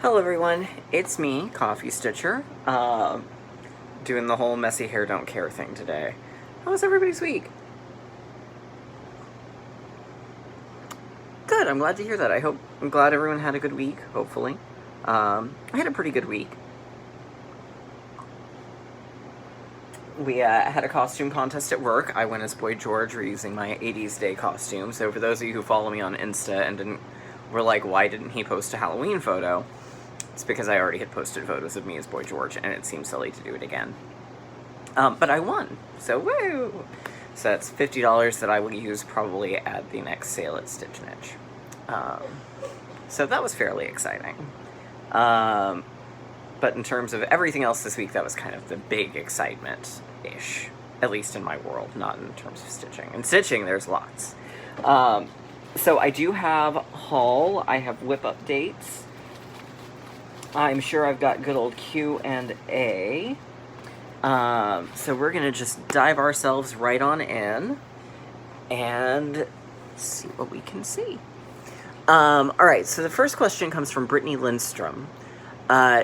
Hello everyone, it's me, Coffee Stitcher, doing the whole messy hair don't care thing today. How was everybody's week? Good, I'm glad to hear that. I'm glad everyone had a good week, hopefully. I had a pretty good week. We had a costume contest at work. I went as Boy George, reusing my 80s day costume. So for those of you who follow me on Insta and were like, why didn't he post a Halloween photo? It's because I already had posted photos of me as Boy George, and it seemed silly to do it again. But I won, so woo! So that's $50 that I will use probably at the next sale at Stitch & Itch. So that was fairly exciting. But in terms of everything else this week, that was kind of the big excitement-ish. At least in my world, not in terms of stitching. In stitching, there's lots. So I do have haul. I have whip updates. I'm sure I've got good old Q&A. So we're going to just dive ourselves right on in and see what we can see. Alright, so the first question comes from Brittany Lindstrom.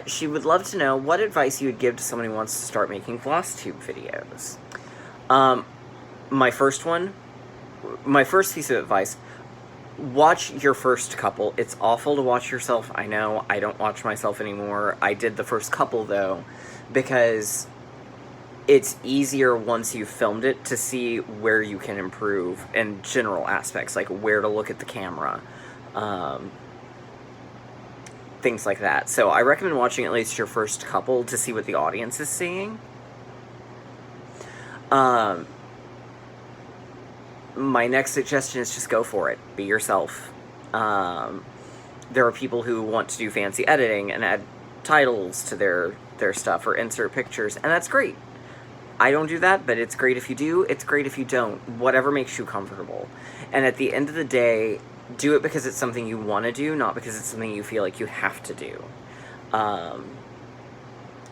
She would love to know what advice you would give to someone who wants to start making floss tube videos. My first piece of advice: watch your first couple. It's awful to watch yourself, I know. I don't watch myself anymore. I did the first couple, though, because it's easier once you've filmed it to see where you can improve in general aspects, like where to look at the camera, things like that. So I recommend watching at least your first couple to see what the audience is seeing. My next suggestion is just go for it. Be yourself. There are people who want to do fancy editing and add titles to their stuff or insert pictures, and that's great. I don't do that, but it's great if you do. It's great if you don't. Whatever makes you comfortable. And at the end of the day, do it because it's something you want to do, not because it's something you feel like you have to do.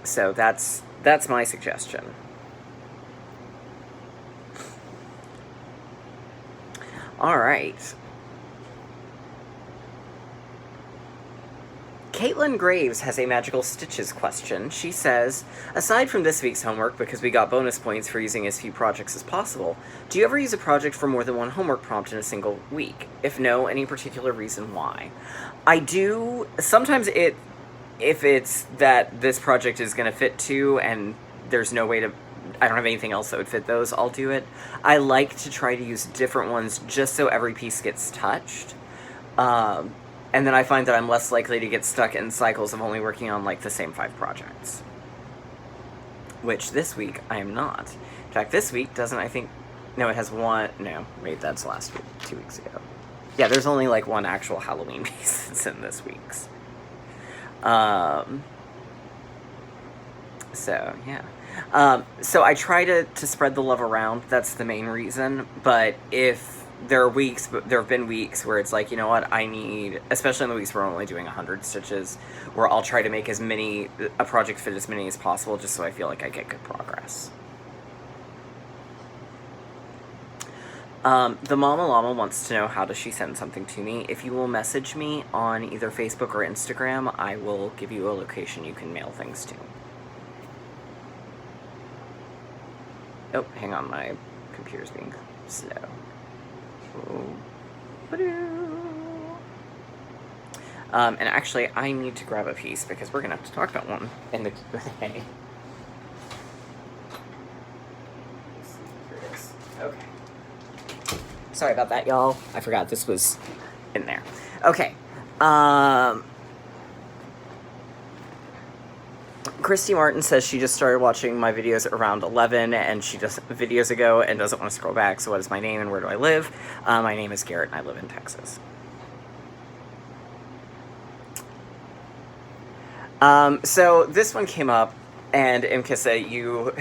So that's my suggestion. Alright. Caitlin Graves has a Magical Stitches question. She says, aside from this week's homework, because we got bonus points for using as few projects as possible, do you ever use a project for more than one homework prompt in a single week? If no, any particular reason why? I do. Sometimes if it's that this project is going to fit two and there's no way to, I don't have anything else that would fit those, I'll do it. I like to try to use different ones just so every piece gets touched. And then I find that I'm less likely to get stuck in cycles of only working on, like, the same 5 projects. Which, this week, I am not. In fact, this week doesn't, I think... No, it has one... No, wait, that's last week, 2 weeks ago. Yeah, there's only, like, one actual Halloween piece that's in this week's. So, yeah. So I try to spread the love around. That's the main reason. But if... There have been weeks where it's like, you know what, I need, especially in the weeks where I'm only doing 100 stitches, where I'll try to make a project fit as many as possible, just so I feel like I get good progress. The Mama Llama wants to know how does she send something to me. If you will message me on either Facebook or Instagram, I will give you a location you can mail things to. Oh, hang on, my computer's being slow. And actually, I need to grab a piece because we're going to have to talk about one in the Q&A. Here it is. Okay. Sorry about that, y'all. I forgot this was in there. Okay. Christy Martin says she just started watching my videos around 11 and she just videos ago and doesn't want to scroll back. So what is my name and where do I live? My name is Garrett and I live in Texas. So this one came up and Mkissa, you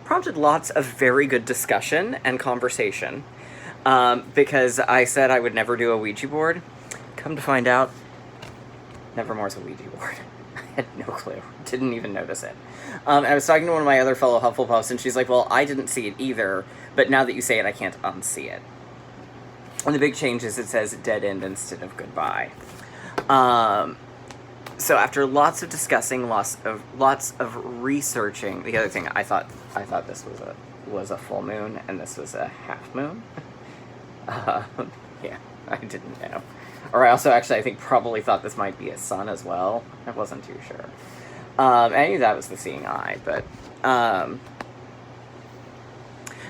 prompted lots of very good discussion and conversation because I said I would never do a Ouija board. Come to find out, Nevermore's a Ouija board. I had no clue. Didn't even notice it. I was talking to one of my other fellow Hufflepuffs, and she's like, well, I didn't see it either, but now that you say it, I can't unsee it. And the big change is it says dead end instead of goodbye. So after lots of discussing, lots of researching, the other thing I thought this was a full moon and this was a half moon. Yeah, I didn't know. Or I also actually I think probably thought this might be a sun as well. I wasn't too sure. I knew that was the seeing eye, but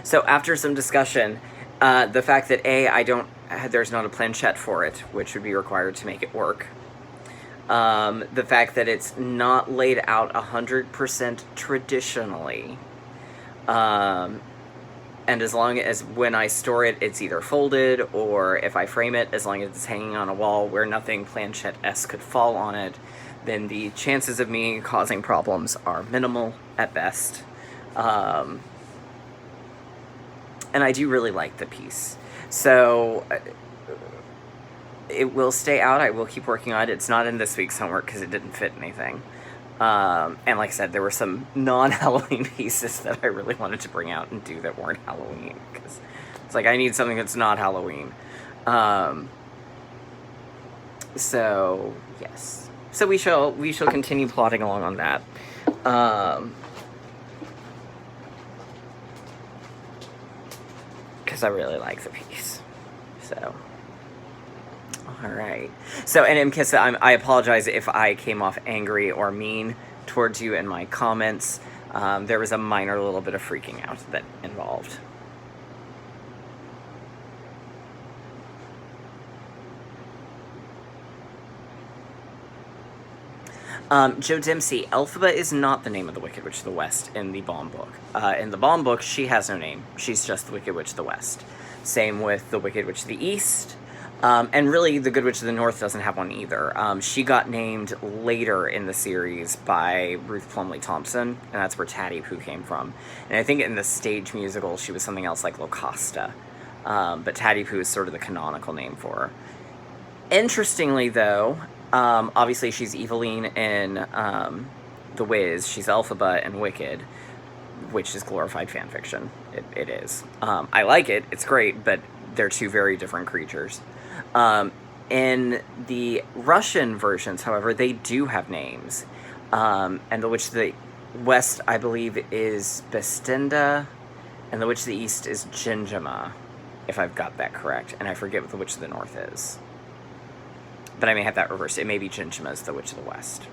so after some discussion, the fact that there's not a planchette for it, which would be required to make it work. The fact that it's not laid out 100% traditionally. And as long as when I store it, it's either folded, or if I frame it, as long as it's hanging on a wall where nothing planchette-esque could fall on it, then the chances of me causing problems are minimal at best. And I do really like the piece. So it will stay out. I will keep working on it. It's not in this week's homework because it didn't fit anything. And like I said, there were some non-Halloween pieces that I really wanted to bring out and do that weren't Halloween, because it's like I need something that's not Halloween. So yes, so we shall continue plodding along on that. Because I really like the piece. So. All right. So, and Mkissa, I apologize if I came off angry or mean towards you in my comments. There was a minor little bit of freaking out that involved. Joe Dempsey, Elphaba is not the name of the Wicked Witch of the West in the Baum book. In the Baum book, she has no name. She's just the Wicked Witch of the West. Same with the Wicked Witch of the East. And really, the Good Witch of the North doesn't have one either. She got named later in the series by Ruth Plumley Thompson, and that's where Tatty Poo came from. And I think in the stage musical, she was something else like Locusta. But Tatty Poo is sort of the canonical name for her. Interestingly, though, obviously she's Eveline in The Wiz. She's Elphaba in Wicked, which is glorified fanfiction. It is. I like it. It's great, but they're two very different creatures. In the Russian versions, however, they do have names. And the Witch of the West, I believe, is Bestenda, and the Witch of the East is Jinjama, if I've got that correct. And I forget what the Witch of the North is. But I may have that reversed. It may be Jinjama is the Witch of the West.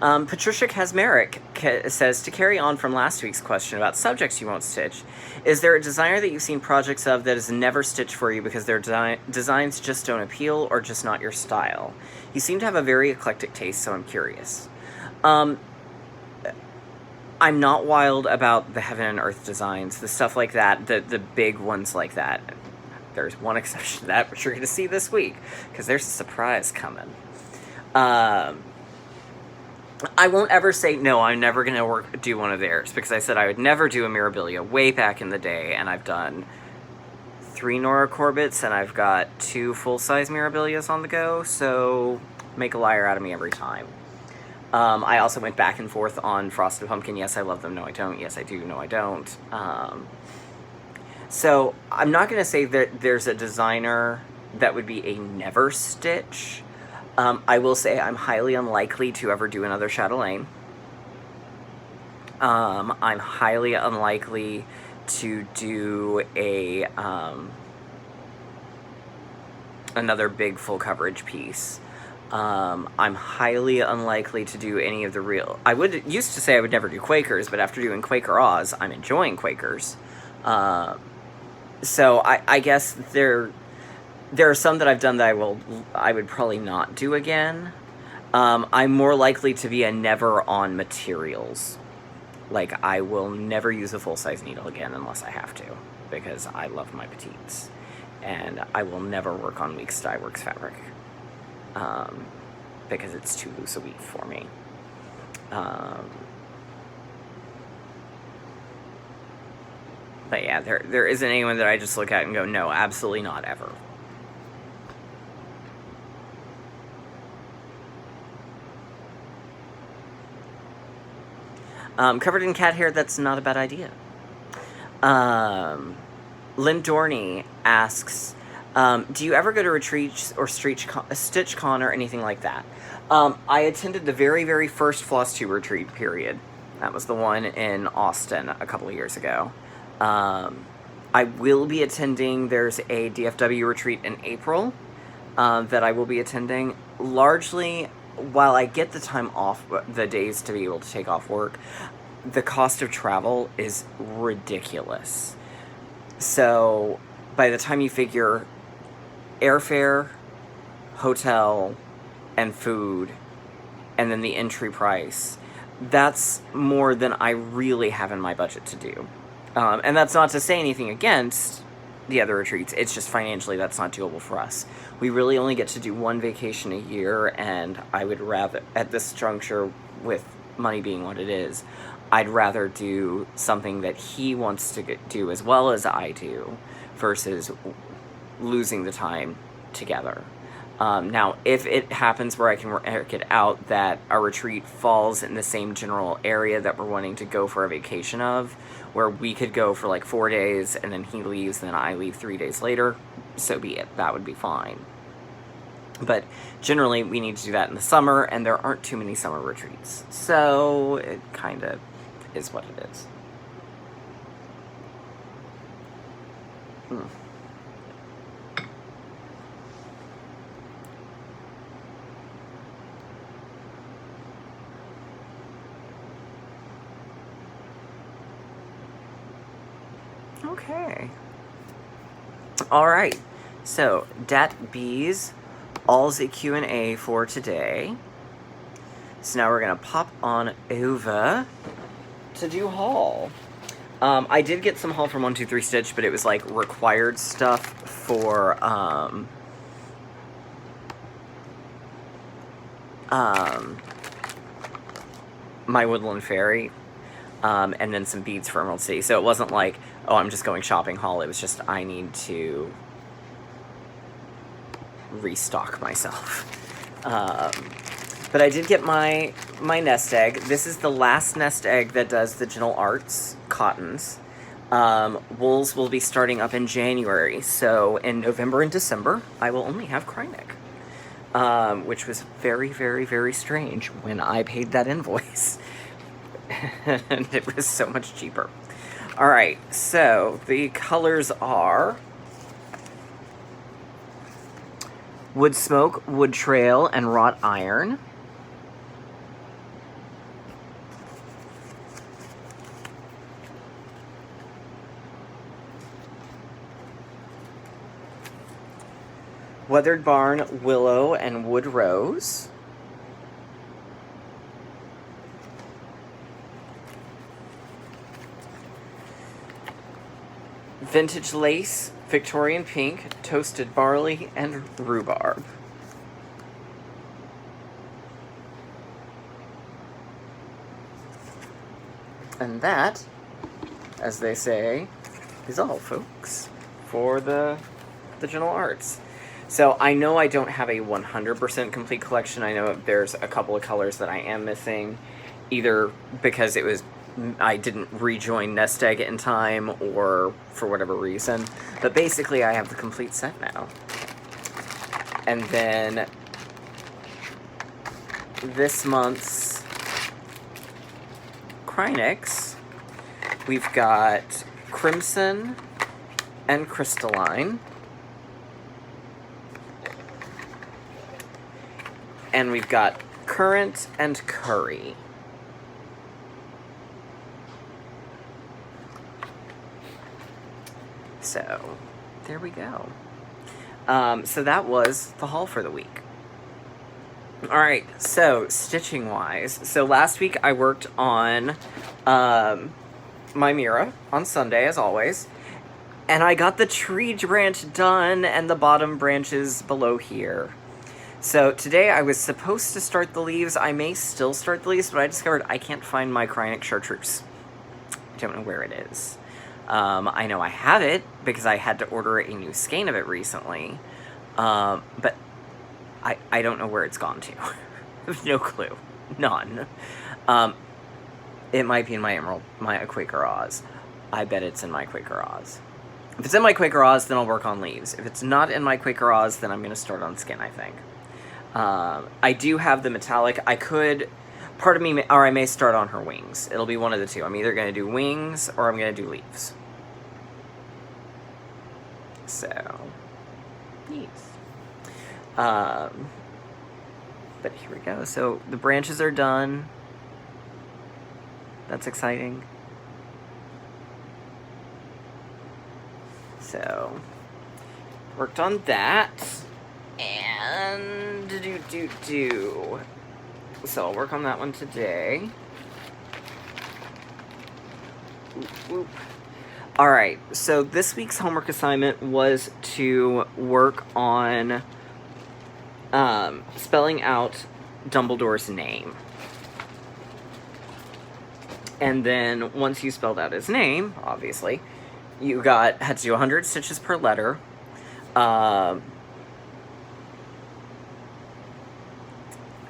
Patricia Kazmarek says, to carry on from last week's question about subjects you won't stitch, is there a designer that you've seen projects of that is never stitched for you because their designs just don't appeal or just not your style? You seem to have a very eclectic taste, so I'm curious. I'm not wild about the Heaven and Earth designs, the stuff like that, the big ones like that. There's one exception to that, which you're going to see this week, because there's a surprise coming. I won't ever say, no, I'm never going to do one of theirs, because I said I would never do a Mirabilia way back in the day, and I've done 3 Nora Corbetts, and I've got 2 full-size Mirabilias on the go, so make a liar out of me every time. I also went back and forth on Frosted Pumpkin. Yes, I love them. No, I don't. Yes, I do. No, I don't. So I'm not going to say that there's a designer that would be a never stitch. I will say I'm highly unlikely to ever do another Chatelaine. I'm highly unlikely to do a another big full coverage piece. I'm highly unlikely to do any of the real... I used to say I would never do Quakers, but after doing Quaker Oz, I'm enjoying Quakers. So I guess there are some that I've done that I would probably not do again. I'm more likely to be a never on materials. Like, I will never use a full-size needle again unless I have to, because I love my petites. And I will never work on Weeks Dye Works fabric, because it's too loose a weave for me. But yeah, there isn't anyone that I just look at and go, no, absolutely not, ever. Covered in cat hair, that's not a bad idea. Lynn Dorney asks, do you ever go to retreats or Stitch Con or anything like that? I attended the very, very first Floss 2 retreat, period. That was the one in Austin a couple of years ago. I will be attending, there's a DFW retreat in April that I will be attending. Largely, while I get the time off, the days to be able to take off work, the cost of travel is ridiculous. So, by the time you figure airfare, hotel, and food, and then the entry price, that's more than I really have in my budget to do. And that's not to say anything against the other retreats. It's just financially that's not doable for us. We really only get to do one vacation a year, and I would rather, at this juncture, with money being what it is, I'd rather do something that he wants to do as well as I do, versus losing the time together. Now, if it happens where I can work it out that a retreat falls in the same general area that we're wanting to go for a vacation of, where we could go for like 4 days and then he leaves, then I leave 3 days later, so be it. That would be fine. But generally, we need to do that in the summer, and there aren't too many summer retreats. So it kind of is what it is. Okay. All right. So, dat bees, all the Q&A for today. So now we're going to pop on over to do haul. I did get some haul from 123 Stitch, but it was like required stuff for my Woodland Fairy, and then some beads for Emerald City. So it wasn't like, oh, I'm just going shopping haul. It was just, I need to restock myself. But I did get my nest egg. This is the last nest egg that does the Gentle Arts cottons. Wools will be starting up in January. So in November and December, I will only have Krynic. Which was very, very, very strange when I paid that invoice. And it was so much cheaper. Alright, so the colors are Wood Smoke, Wood Trail, and Wrought Iron. Weathered Barn, Willow, and Wood Rose. Vintage Lace, Victorian Pink, Toasted Barley, and Rhubarb. And that, as they say, is all, folks, for the Gentle Arts. So I know I don't have a 100% complete collection. I know there's a couple of colors that I am missing, either because I didn't rejoin Nest Egg in time or for whatever reason. But basically I have the complete set now. And then this month's Krynics, we've got Crimson and Crystalline. And we've got Currant and Curry. So, there we go. So that was the haul for the week. Alright, so, stitching-wise. So last week I worked on my Mira on Sunday, as always. And I got the tree branch done and the bottom branches below here. So today I was supposed to start the leaves. I may still start the leaves, but I discovered I can't find my Krynic chartreuse. I don't know where it is. I know I have it because I had to order a new skein of it recently. But I don't know where it's gone to. No clue. None. It might be in my Quaker Oz. I bet it's in my Quaker Oz. If it's in my Quaker Oz, then I'll work on leaves. If it's not in my Quaker Oz, then I'm going to start on skin, I think. I do have the metallic. Part of me, or I may start on her wings. It'll be one of the two. I'm either going to do wings or I'm going to do leaves. So, yes. But here we go. So the branches are done. That's exciting. So, worked on that. And so I'll work on that one today. Alright, so this week's homework assignment was to work on spelling out Dumbledore's name. And then once you spelled out his name, obviously, you had to do 100 stitches per letter.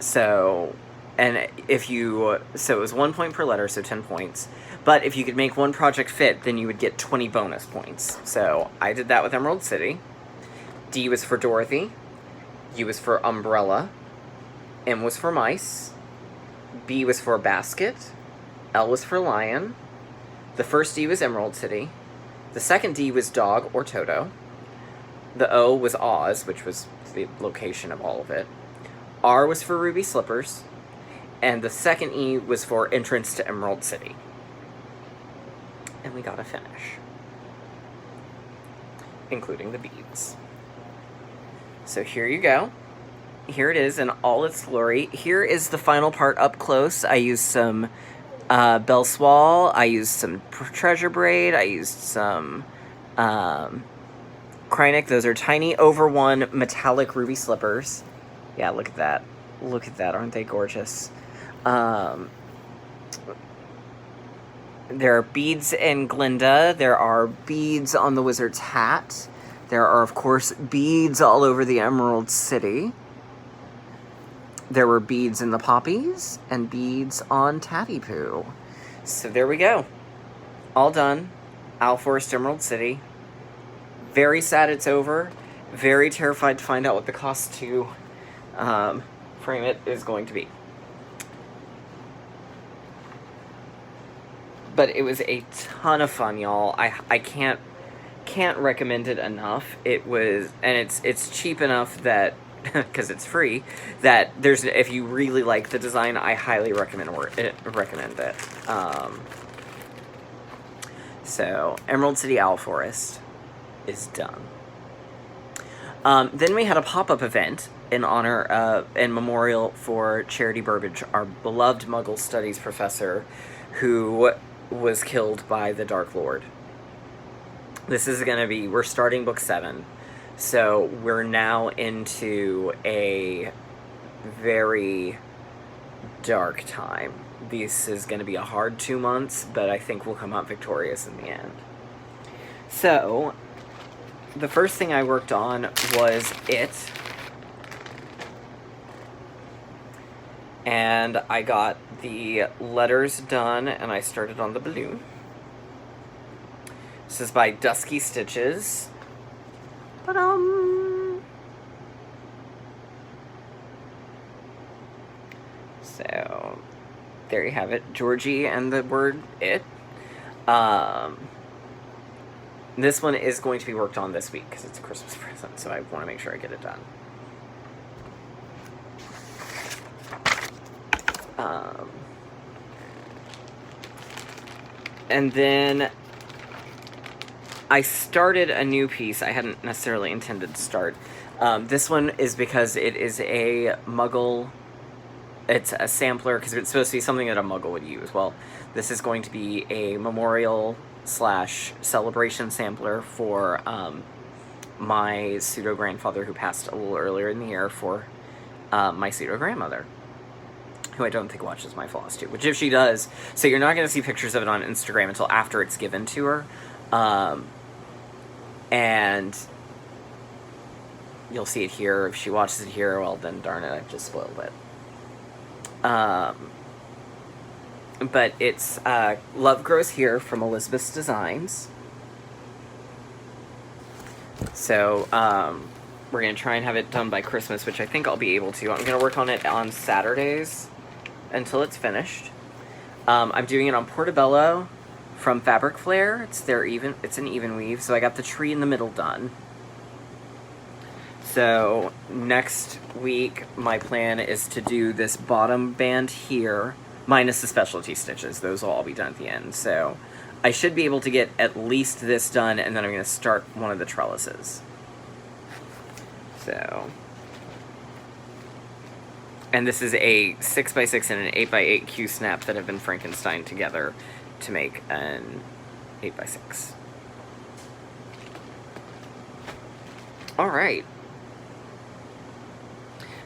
So it was 1 point per letter, so 10 points. But if you could make one project fit, then you would get 20 bonus points. So I did that with Emerald City. D was for Dorothy. U was for umbrella. M was for mice. B was for basket. L was for lion. The first D was Emerald City. The second D was dog or Toto. The O was Oz, which was the location of all of it. R was for ruby slippers. And the second E was for entrance to Emerald City. And we got a finish. Including the beads. So here you go. Here it is in all its glory. Here is the final part up close. I used some bell swall. I used some treasure braid. I used some Krynic. Those are tiny over 1 metallic ruby slippers. Yeah, look at that. Look at that. Aren't they gorgeous? There are beads in Glinda. There are beads on the wizard's hat. There are, of course, beads all over the Emerald City. There were beads in the poppies and beads on Tatty Poo. So there we go. All done. Owl Forest, Emerald City. Very sad it's over. Very terrified to find out what the cost to frame it is going to be. But it was a ton of fun, y'all. I can't recommend it enough. It was, and it's cheap enough that, because it's free, that if you really like the design, I highly recommend it. So Emerald City Owl Forest is done. Then we had a pop-up event in honor of and memorial for Charity Burbage, our beloved Muggle Studies professor, who was killed by the Dark Lord. This is going to be, we're starting book 7, so we're now into a very dark time. This is going to be a hard 2 months, but I think we'll come out victorious in the end. So, the first thing I worked on was it. And I got the letters done, and I started on the balloon. This is by Dusky Stitches. So, there you have it. Georgie and the word it. This one is going to be worked on this week, because it's a Christmas present, so I want to make sure I get it done. And then I started a new piece I hadn't necessarily intended to start. This one is because it is a Muggle, it's a sampler, because it's supposed to be something that a Muggle would use. Well, this is going to be a memorial / celebration sampler for my pseudo-grandfather who passed a little earlier in the year, for my pseudo-grandmother, who I don't think watches my floss too, which if she does, so you're not going to see pictures of it on Instagram until after it's given to her, and you'll see it here. If she watches it here, well then darn it, I've just spoiled it. but it's Love Grows Here from Elizabeth's Designs. So we're going to try and have it done by Christmas, which I think I'll be able to. I'm going to work on it on Saturdays until it's finished. I'm doing it on Portobello from Fabric Flare. It's an even weave, so I got the tree in the middle done. So next week, my plan is to do this bottom band here, minus the specialty stitches. Those will all be done at the end. So I should be able to get at least this done, and then I'm going to start one of the trellises. So, and this is a 6x6 and an 8x8 Q-snap that have been Frankenstein together to make an 8x6. All right.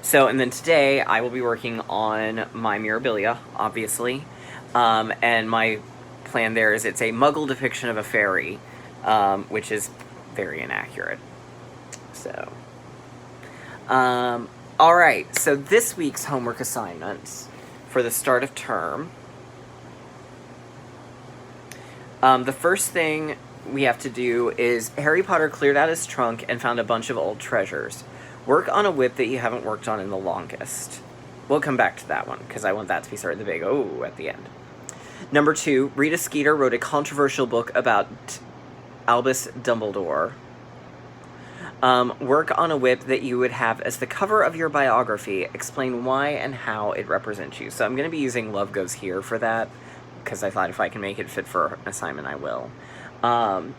So, and then today I will be working on my Mirabilia, obviously. And my plan there is it's a Muggle depiction of a fairy, which is very inaccurate. So, all right. So this week's homework assignments for the start of term. The first thing we have to do is Harry Potter cleared out his trunk and found a bunch of old treasures. Work on a whip that you haven't worked on in the longest. We'll come back to that one, because I want that to be sort of the big oh at the end. Number 2, Rita Skeeter wrote a controversial book about Albus Dumbledore. Work on a whip that you would have as the cover of your biography. Explain why and how it represents you. So I'm going to be using Love Goes Here for that, because I thought if I can make it fit for an assignment, I will. And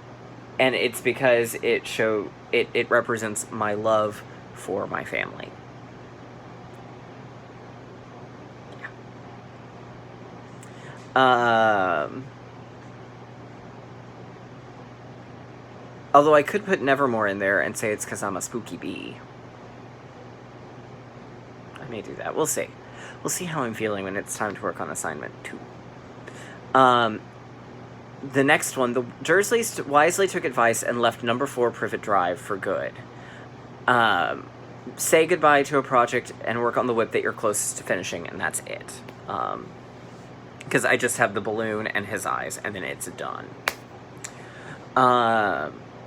it's because it represents my love for my family. Yeah. Although I could put Nevermore in there and say it's because I'm a spooky bee. I may do that. We'll see. We'll see how I'm feeling when it's time to work on assignment 2. The next one, the Dursleys wisely took advice and left number 4 Privet Drive for good. Say goodbye to a project and work on the whip that you're closest to finishing, and that's it. Because I just have the balloon and his eyes, and then it's done.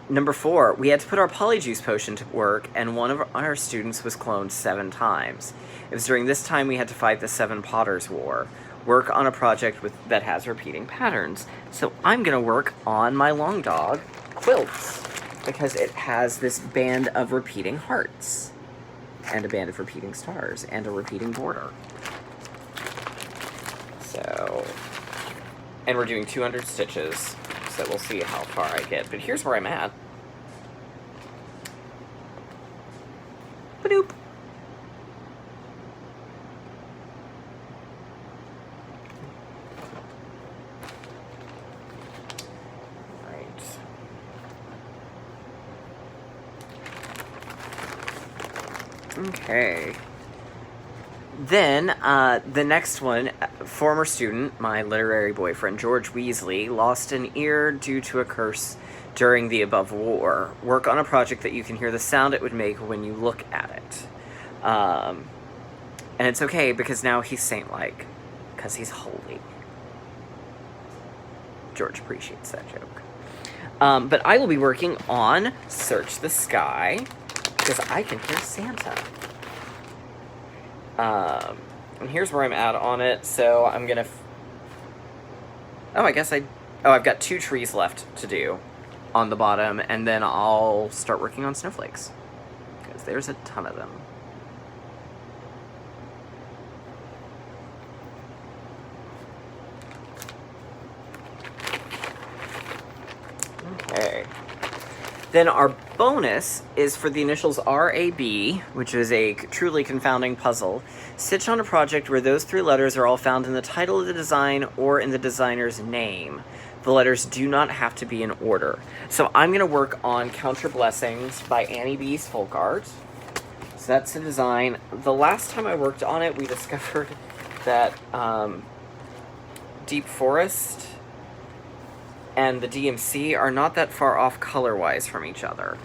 Number 4, we had to put our Polyjuice potion to work, and one of our students was cloned 7 times. It was during this time we had to fight the 7 Potters War. Work on a project that has repeating patterns. So I'm going to work on my Long Dog quilts, because it has this band of repeating hearts, and a band of repeating stars, and a repeating border. So, and we're doing 200 stitches, so we'll see how far I get. But here's where I'm at. Ba-doop. Okay. Then, the next one, former student, my literary boyfriend, George Weasley, lost an ear due to a curse during the above war. Work on a project that you can hear the sound it would make when you look at it. And it's okay, because now he's saint-like, because he's holy. George appreciates that joke. But I will be working on Search the Sky, because I can hear Santa. And here's where I'm at on it, so I'm gonna... I've got 2 trees left to do on the bottom, and then I'll start working on snowflakes, because there's a ton of them. Okay. Then our bonus is for the initials RAB, which is a truly confounding puzzle. Stitch on a project where those 3 letters are all found in the title of the design or in the designer's name. The letters do not have to be in order. So I'm going to work on Counter Blessings by Annie B's Folk Art. So that's the design. The last time I worked on it, we discovered that Deep Forest and the DMC are not that far off color-wise from each other.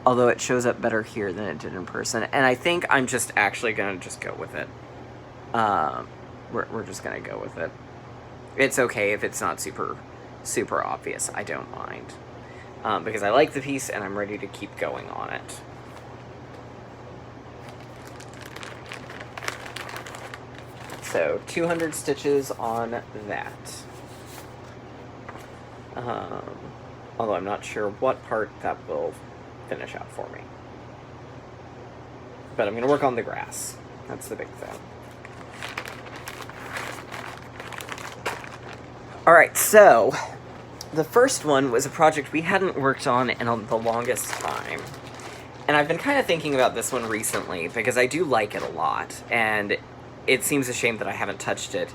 Although it shows up better here than it did in person. And I think I'm just actually going to just go with it. We're just going to go with it. It's okay if it's not super, super obvious. I don't mind. Because I like the piece and I'm ready to keep going on it. So, 200 stitches on that. Although I'm not sure what part that will finish out for me. But I'm going to work on the grass. That's the big thing. Alright, so the first one was a project we hadn't worked on in the longest time. And I've been kind of thinking about this one recently because I do like it a lot. And it seems a shame that I haven't touched it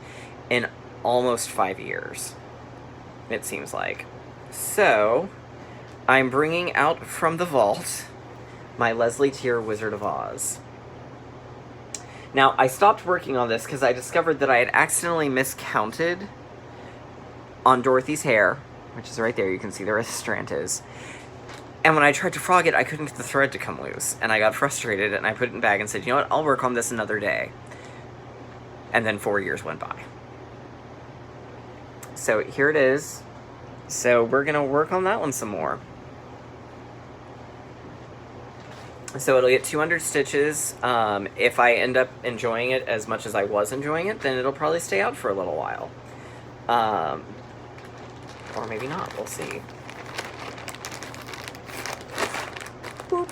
in almost 5 years. It seems like. So, I'm bringing out from the vault my Leslie Tier Wizard of Oz. Now, I stopped working on this because I discovered that I had accidentally miscounted on Dorothy's hair, which is right there, you can see where the strand is. And when I tried to frog it, I couldn't get the thread to come loose. And I got frustrated, and I put it in bag and said, you know what, I'll work on this another day. And then 4 years went by. So here it is. So we're going to work on that one some more. So it'll get 200 stitches. If I end up enjoying it as much as I was enjoying it, then it'll probably stay out for a little while. Or maybe not. We'll see. Boop.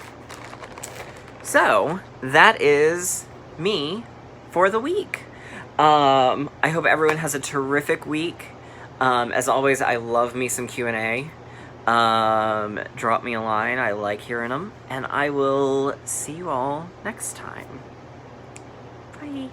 So, that is me for the week. I hope everyone has a terrific week. As always, I love me some Q&A. Drop me a line. I like hearing them. And I will see you all next time. Bye.